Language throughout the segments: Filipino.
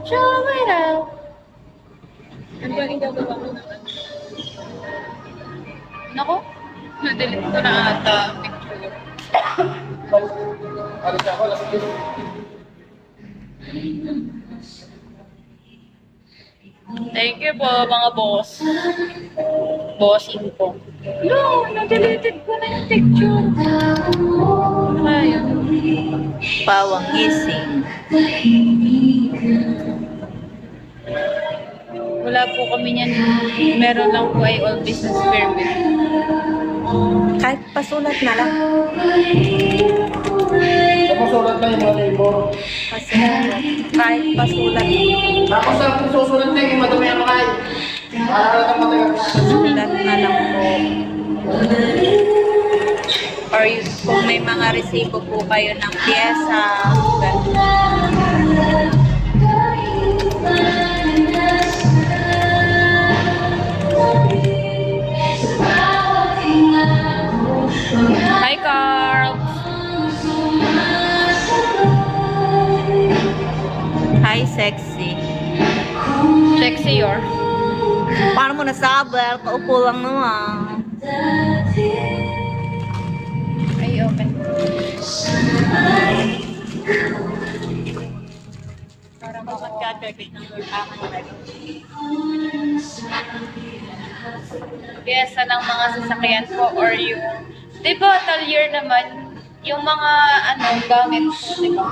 Show me now. Ano ba yung gagawa ko naman? Nako. Na-delete ko na ata ang picture. Alis ako, lasing din. Thank you po, mga boss. Bossing po. No, na-deleted ko na yung picture. Ano kaya yun? Pawang gising. Wala po kami niyan. Meron lang po ay all business permit. Kahit pasulat na lang. Napasulat lang yung mga labor. Kasi kahit pasulat. Tapos ang susulat na yung madumi ang kamay. Para lang matagal. Pasulat na lang po. Or kung may mga resibo po kayo ng pyesa. Hi, Carl! Hi, sexy. Sexy, or? Paano mo nasabi? Paupo lang naman. Ay, open. Para makakagagay ng aking Pyesa ng mga sasakyan po or yung, di ba, talyer naman, yung mga, gamit po, di ba?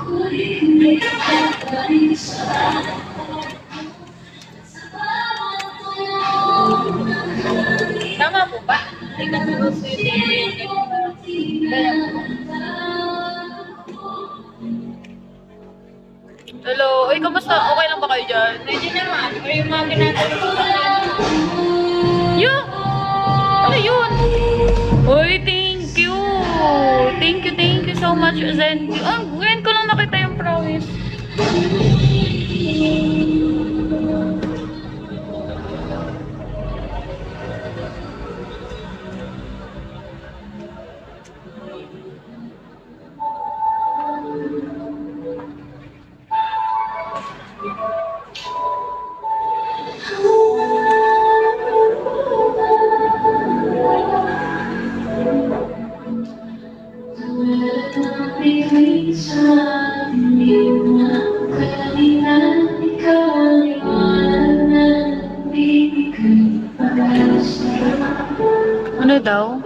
Tama po ba? Tingnan mo sa yung Hello, uy, kamusta? Okay lang ba kayo dyan? Pwede naman. O yung mga ginagawa ko Yun! Ano yun? Uy, thank you! Thank you so much, Zen. Ngayon ko lang nakita yung promise. Ano daw?